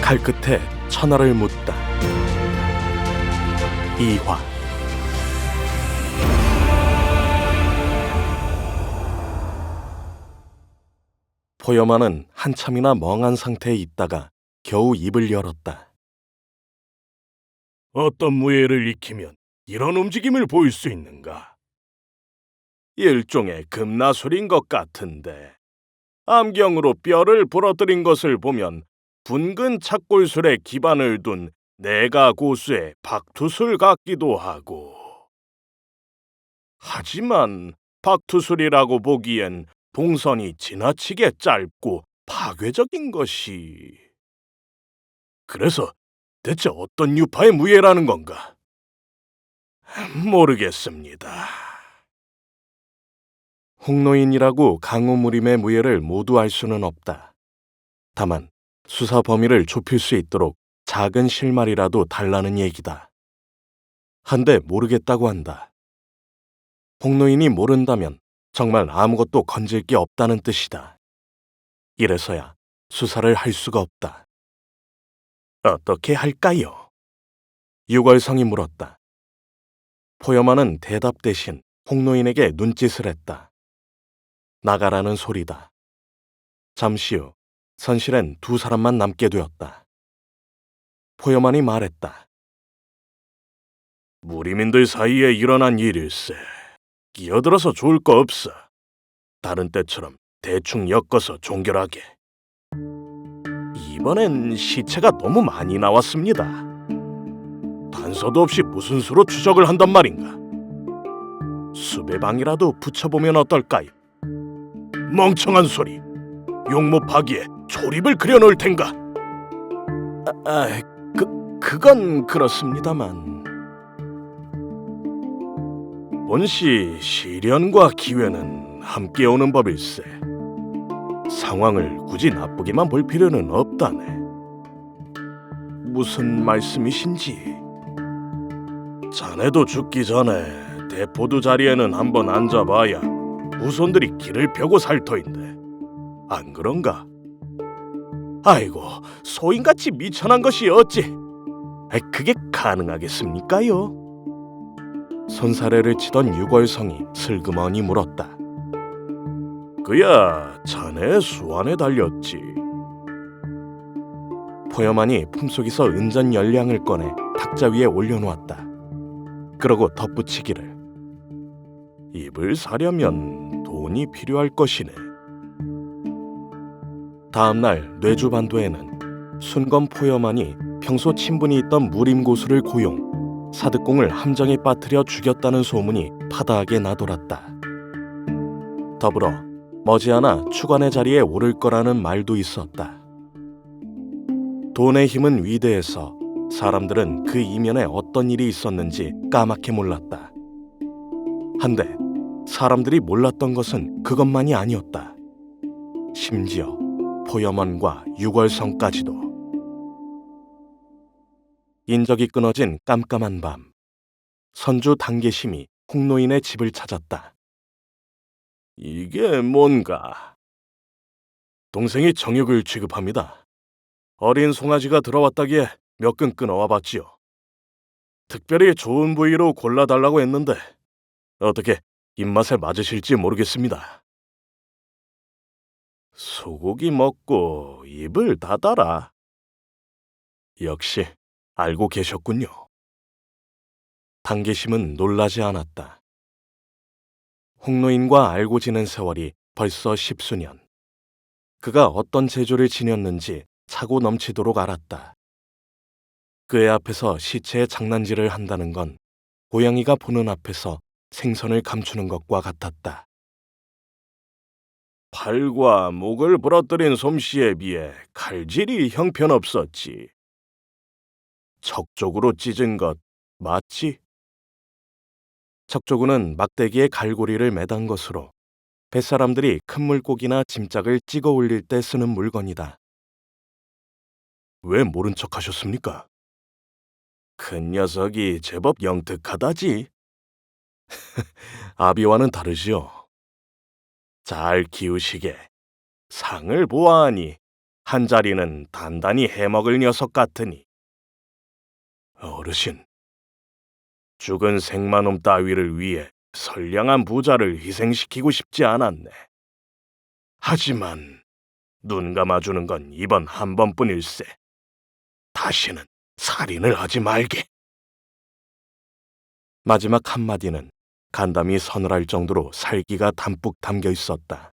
칼끝에 천하를 묻다. 2화. 포여만은 한참이나 멍한 상태에 있다가 겨우 입을 열었다. 어떤 무예를 익히면 이런 움직임을 보일 수 있는가? 일종의 금나술인 것 같은데 암경으로 뼈를 부러뜨린 것을 보면 붉은 착골술에 기반을 둔 내가 고수의 박투술 같기도 하고. 하지만 박투술이라고 보기엔 동선이 지나치게 짧고 파괴적인 것이. 그래서 대체 어떤 유파의 무예라는 건가? 모르겠습니다. 홍노인이라고 강호무림의 무예를 모두 알 수는 없다. 다만 수사 범위를 좁힐 수 있도록 작은 실마리라도 달라는 얘기다. 한데 모르겠다고 한다. 홍노인이 모른다면 정말 아무것도 건질 게 없다는 뜻이다. 이래서야 수사를 할 수가 없다. 어떻게 할까요? 유걸성이 물었다. 포여만은 대답 대신 홍노인에게 눈짓을 했다. 나가라는 소리다. 잠시 후 선실엔 두 사람만 남게 되었다. 포여만이 말했다. 무리민들 사이에 일어난 일일세. 끼어들어서 좋을 거 없어. 다른 때처럼 대충 엮어서 종결하게. 이번엔 시체가 너무 많이 나왔습니다. 단서도 없이 무슨 수로 추적을 한단 말인가? 수배방이라도 붙여보면 어떨까요? 멍청한 소리. 용모파기에 초립을 그려놓을 텐가? 그건 그렇습니다만. 원시 시련과 기회는 함께 오는 법일세. 상황을 굳이 나쁘게만 볼 필요는 없다네. 무슨 말씀이신지. 자네도 죽기 전에 대포두 자리에는 한번 앉아봐야 후손들이 길을 펴고 살 터인데 안 그런가? 아이고, 소인같이 미천한 것이 어찌 그게 가능하겠습니까요? 손사래를 치던 유걸성이 슬그머니 물었다. 그야 자네의 수완에 달렸지. 포여만이 품속에서 은전 열량을 꺼내 탁자 위에 올려놓았다. 그러고 덧붙이기를. 입을 사려면 돈이 필요할 것이네. 다음날 뇌주반도에는 순검 포여만이 평소 친분이 있던 무림고수를 고용, 사득공을 함정에 빠뜨려 죽였다는 소문이 파다하게 나돌았다. 더불어 머지않아 추관의 자리에 오를 거라는 말도 있었다. 돈의 힘은 위대해서 사람들은 그 이면에 어떤 일이 있었는지 까맣게 몰랐다. 한데 사람들이 몰랐던 것은 그것만이 아니었다. 심지어 포여만과 유걸성까지도. 인적이 끊어진 깜깜한 밤, 선주 당계심이 홍노인의 집을 찾았다. 이게 뭔가? 동생이 정육을 취급합니다. 어린 송아지가 들어왔다기에 몇 근 끊어와 봤지요. 특별히 좋은 부위로 골라달라고 했는데 어떻게 입맛에 맞으실지 모르겠습니다. 소고기 먹고 입을 닫아라. 역시 알고 계셨군요. 당계심은 놀라지 않았다. 홍노인과 알고 지낸 세월이 벌써 10수년. 그가 어떤 재주를 지녔는지 차고 넘치도록 알았다. 그의 앞에서 시체의 장난질을 한다는 건 고양이가 보는 앞에서 생선을 감추는 것과 같았다. 팔과 목을 부러뜨린 솜씨에 비해 칼질이 형편없었지. 척쪽으로 찢은 것 맞지? 척조구는 막대기에 갈고리를 매단 것으로 뱃사람들이 큰 물고기나 짐짝을 찍어 올릴 때 쓰는 물건이다. 왜 모른 척 하셨습니까? 큰 녀석이 제법 영특하다지. 아비와는 다르지요. 잘 키우시게 상을 보아하니 한 자리는 단단히 해먹을 녀석 같으니. 어르신, 죽은 생마놈 따위를 위해 선량한 부자를 희생시키고 싶지 않았네. 하지만 눈 감아주는 건 이번 한 번뿐일세. 다시는 살인을 하지 말게. 마지막 한마디는 간담이 서늘할 정도로 살기가 담뿍 담겨 있었다.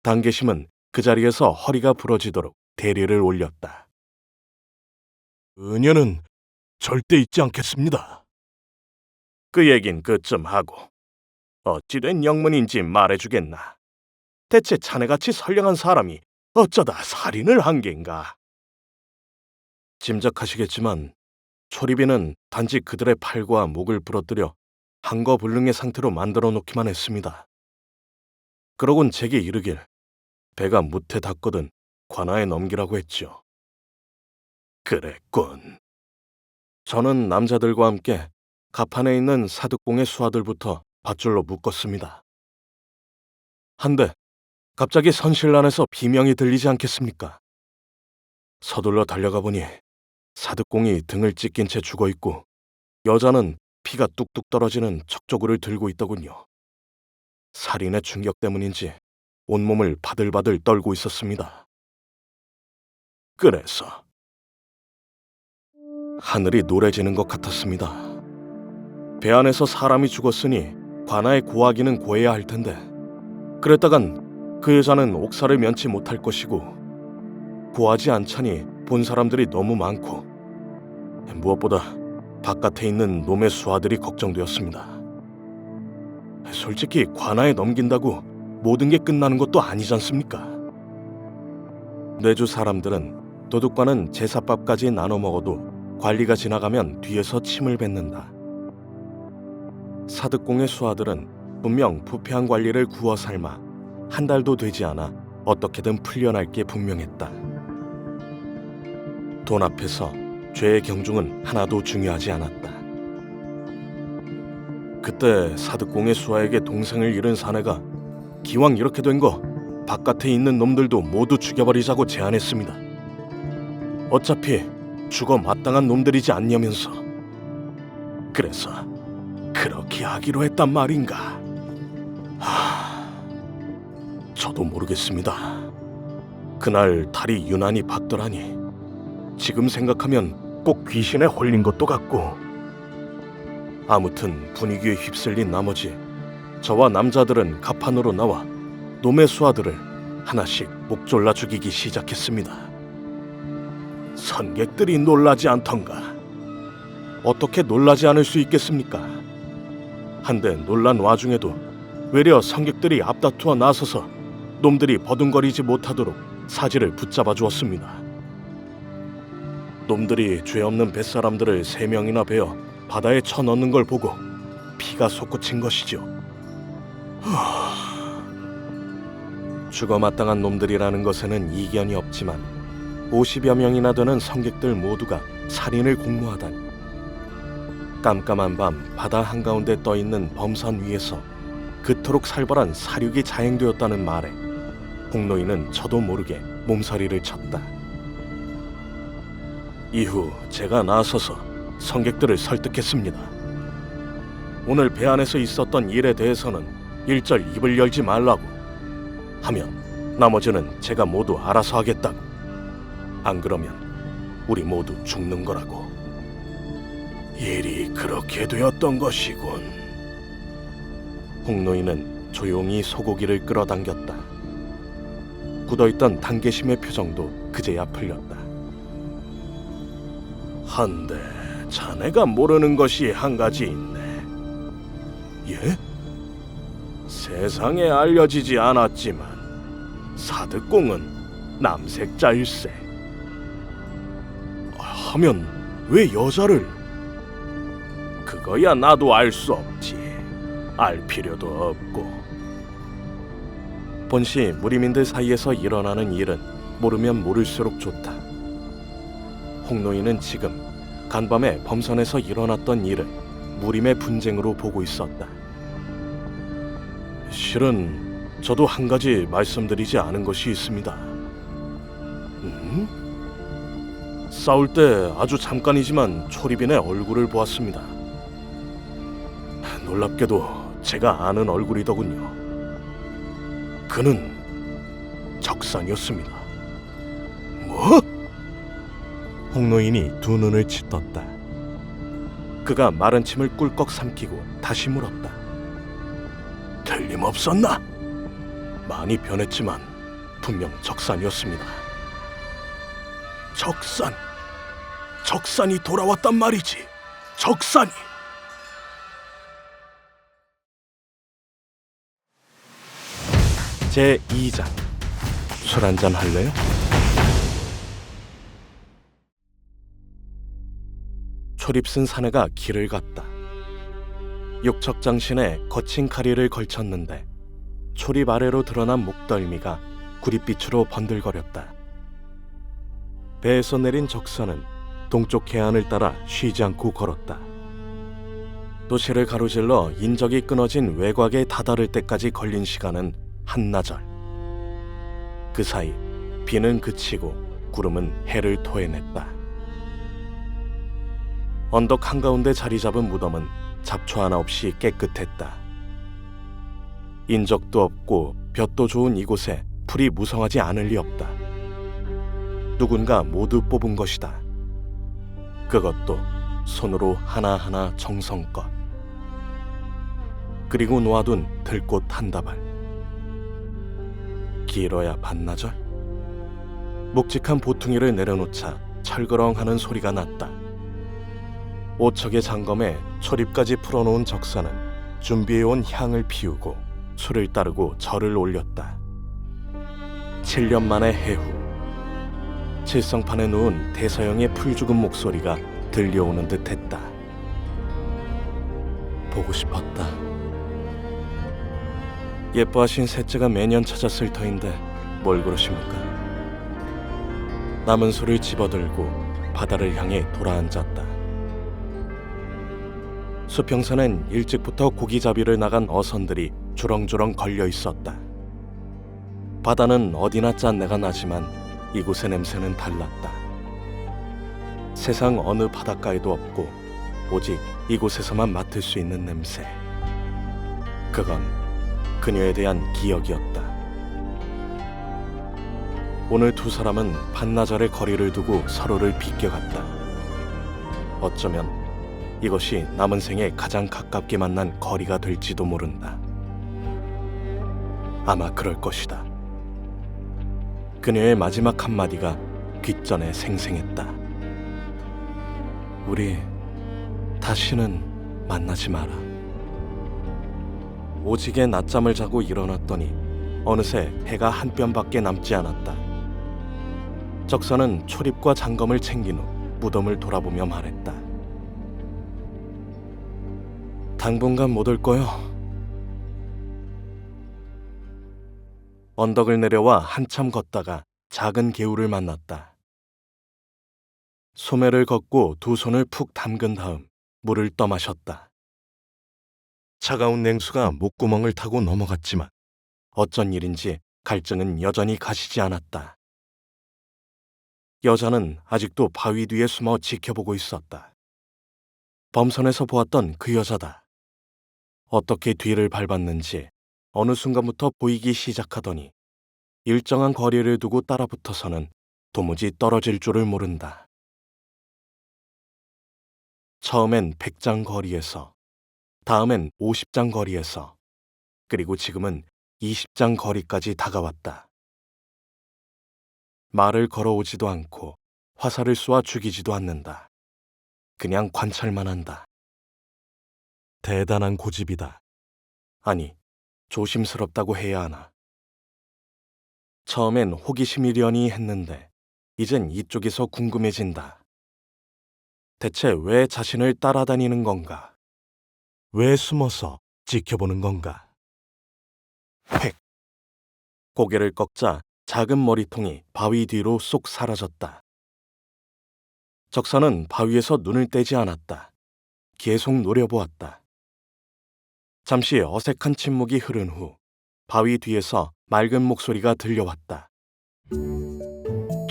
단계심은 그 자리에서 허리가 부러지도록 대리를 올렸다. 은연은 절대 잊지 않겠습니다. 그 얘긴 그쯤 하고 어찌된 영문인지 말해주겠나. 대체 자네같이 선량한 사람이 어쩌다 살인을 한 겐가? 짐작하시겠지만 초리비는 단지 그들의 팔과 목을 부러뜨려 한거불능의 상태로 만들어 놓기만 했습니다. 그러곤 제게 이르길 배가 무태 닿거든 관아에 넘기라고 했죠. 그랬군. 저는 남자들과 함께 갑판에 있는 사득공의 수하들부터 밧줄로 묶었습니다. 한데 갑자기 선실란에서 비명이 들리지 않겠습니까? 서둘러 달려가 보니 사득공이 등을 찢긴 채 죽어있고 여자는 피가 뚝뚝 떨어지는 척조구를 들고 있더군요. 살인의 충격 때문인지 온몸을 바들바들 떨고 있었습니다. 그래서 하늘이 노래지는 것 같았습니다. 배 안에서 사람이 죽었으니 관아에 고하기는 고해야 할 텐데 그랬다간 그 여자는 옥사를 면치 못할 것이고 고하지 않자니 본 사람들이 너무 많고 무엇보다 바깥에 있는 놈의 수하들이 걱정되었습니다. 솔직히 관아에 넘긴다고 모든 게 끝나는 것도 아니지 않습니까? 내주 사람들은 도둑과는 제사밥까지 나눠 먹어도 관리가 지나가면 뒤에서 침을 뱉는다. 사득공의 수하들은 분명 부패한 관리를 구워 삶아 한 달도 되지 않아 어떻게든 풀려날 게 분명했다. 돈 앞에서 죄의 경중은 하나도 중요하지 않았다. 그때 사득공의 수하에게 동생을 잃은 사내가 기왕 이렇게 된 거 바깥에 있는 놈들도 모두 죽여버리자고 제안했습니다. 어차피 죽어 마땅한 놈들이지 않냐면서. 그래서 그렇게 하기로 했단 말인가. 저도 모르겠습니다. 그날 달이 유난히 밝더라니 지금 생각하면 꼭 귀신에 홀린 것도 같고. 아무튼 분위기에 휩쓸린 나머지 저와 남자들은 갑판으로 나와 놈의 수하들을 하나씩 목 졸라 죽이기 시작했습니다. 선객들이 놀라지 않던가? 어떻게 놀라지 않을 수 있겠습니까? 한데 놀란 와중에도 외려 성객들이 앞다투어 나서서 놈들이 버둥거리지 못하도록 사지를 붙잡아 주었습니다. 놈들이 죄 없는 뱃사람들을 3명이나 베어 바다에 쳐넣는 걸 보고 피가 솟구친 것이죠. 죽어 마땅한 놈들이라는 것에는 이견이 없지만 50여 명이나 되는 성객들 모두가 살인을 공모하다니. 깜깜한 밤 바다 한가운데 떠있는 범선 위에서 그토록 살벌한 사륙이 자행되었다는 말에 홍노인은 저도 모르게 몸서리를 쳤다. 이후 제가 나서서 성객들을 설득했습니다. 오늘 배 안에서 있었던 일에 대해서는 일절 입을 열지 말라고 하면 나머지는 제가 모두 알아서 하겠다고. 안 그러면 우리 모두 죽는 거라고. 일이 그렇게 되었던 것이군. 홍노인은 조용히 소고기를 끌어당겼다. 굳어있던 단계심의 표정도 그제야 풀렸다. 한데 자네가 모르는 것이 한 가지 있네. 예? 세상에 알려지지 않았지만 사득공은 남색자일세. 하면 왜 여자를? 그거야 나도 알 수 없지. 알 필요도 없고. 본시 무림인들 사이에서 일어나는 일은 모르면 모를수록 좋다. 홍노인은 지금 간밤에 범선에서 일어났던 일을 무림의 분쟁으로 보고 있었다. 실은 저도 한 가지 말씀드리지 않은 것이 있습니다. 싸울 때 아주 잠깐이지만 초립인의 얼굴을 보았습니다. 놀랍게도 제가 아는 얼굴이더군요. 그는 적산이었습니다. 뭐? 홍노인이 두 눈을 치떴다. 그가 마른 침을 꿀꺽 삼키고 다시 물었다. 틀림없었나? 많이 변했지만 분명 적산이었습니다. 적산이 돌아왔단 말이지. 적산이. 제2장. 술 한잔 할래요? 초립쓴 사내가 길을 갔다. 육척장신에 거친 가리를 걸쳤는데 초립 아래로 드러난 목덜미가 구릿빛으로 번들거렸다. 배에서 내린 적선은 동쪽 해안을 따라 쉬지 않고 걸었다. 도시를 가로질러 인적이 끊어진 외곽에 다다를 때까지 걸린 시간은 한나절. 그 사이 비는 그치고 구름은 해를 토해냈다. 언덕 한가운데 자리 잡은 무덤은 잡초 하나 없이 깨끗했다. 인적도 없고 볕도 좋은 이곳에 풀이 무성하지 않을 리 없다. 누군가 모두 뽑은 것이다. 그것도 손으로 하나하나 정성껏. 그리고 놓아둔 들꽃 한 다발. 길어야 반나절? 묵직한 보퉁이를 내려놓자 철거렁하는 소리가 났다. 5척의 장검에 초립까지 풀어놓은 적사는 준비해온 향을 피우고 술을 따르고 절을 올렸다. 7년 만의 해후, 칠성판에 누운 대서영의 풀죽은 목소리가 들려오는 듯했다. 보고 싶었다. 예뻐하신 셋째가 매년 찾았을 터인데 뭘 그러십니까? 남은 술을 집어들고 바다를 향해 돌아앉았다. 수평선엔 일찍부터 고기잡이를 나간 어선들이 주렁주렁 걸려 있었다. 바다는 어디나 짠내가 나지만 이곳의 냄새는 달랐다. 세상 어느 바닷가에도 없고 오직 이곳에서만 맡을 수 있는 냄새. 그건 그녀에 대한 기억이었다. 오늘 두 사람은 반나절의 거리를 두고 서로를 비껴갔다. 어쩌면 이것이 남은 생에 가장 가깝게 만난 거리가 될지도 모른다. 아마 그럴 것이다. 그녀의 마지막 한마디가 귓전에 생생했다. 우리 다시는 만나지 마라. 오직에 낮잠을 자고 일어났더니 어느새 해가 한 뼘밖에 남지 않았다. 적선은 초립과 장검을 챙긴 후 무덤을 돌아보며 말했다. 당분간 못 올 거요. 언덕을 내려와 한참 걷다가 작은 개울을 만났다. 소매를 걷고 두 손을 푹 담근 다음 물을 떠마셨다. 차가운 냉수가 목구멍을 타고 넘어갔지만 어쩐 일인지 갈증은 여전히 가시지 않았다. 여자는 아직도 바위 뒤에 숨어 지켜보고 있었다. 범선에서 보았던 그 여자다. 어떻게 뒤를 밟았는지 어느 순간부터 보이기 시작하더니 일정한 거리를 두고 따라붙어서는 도무지 떨어질 줄을 모른다. 처음엔 100장 거리에서, 다음엔 50장 거리에서, 그리고 지금은 20장 거리까지 다가왔다. 말을 걸어오지도 않고 화살을 쏘아 죽이지도 않는다. 그냥 관찰만 한다. 대단한 고집이다. 아니, 조심스럽다고 해야 하나. 처음엔 호기심이려니 했는데 이젠 이쪽에서 궁금해진다. 대체 왜 자신을 따라다니는 건가? 왜 숨어서 지켜보는 건가? 획! 고개를 꺾자 작은 머리통이 바위 뒤로 쏙 사라졌다. 적사는 바위에서 눈을 떼지 않았다. 계속 노려보았다. 잠시 어색한 침묵이 흐른 후 바위 뒤에서 맑은 목소리가 들려왔다.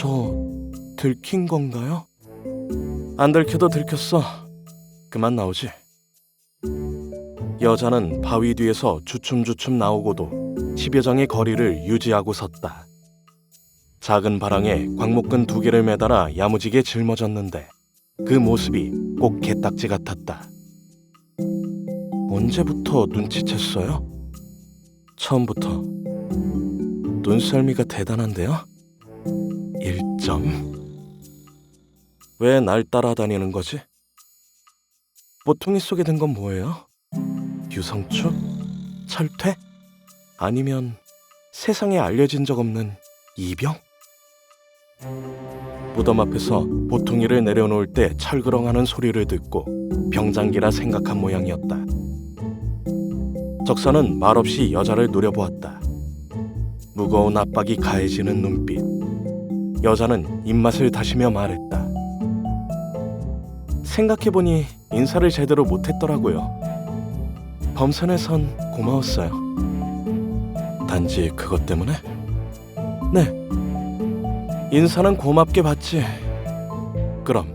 저 들킨 건가요? 안 들켜도 들켰어. 그만 나오지. 여자는 바위 뒤에서 주춤주춤 나오고도 10여 장의 거리를 유지하고 섰다. 작은 바랑에 광목근 2개를 매달아 야무지게 짊어졌는데 그 모습이 꼭 개딱지 같았다. 언제부터 눈치챘어요? 처음부터. 눈썰미가 대단한데요? 1점? 왜 날 따라다니는 거지? 모퉁이 속에 든 건 뭐예요? 유성추? 철퇴? 아니면 세상에 알려진 적 없는 이병? 무덤 앞에서 보퉁이를 내려놓을 때 철그렁하는 소리를 듣고 병장기라 생각한 모양이었다. 적사는 말없이 여자를 노려보았다. 무거운 압박이 가해지는 눈빛. 여자는 입맛을 다시며 말했다. 생각해보니 인사를 제대로 못했더라고요. 범선에선 고마웠어요. 단지 그것 때문에? 네. 인사는 고맙게 받지. 그럼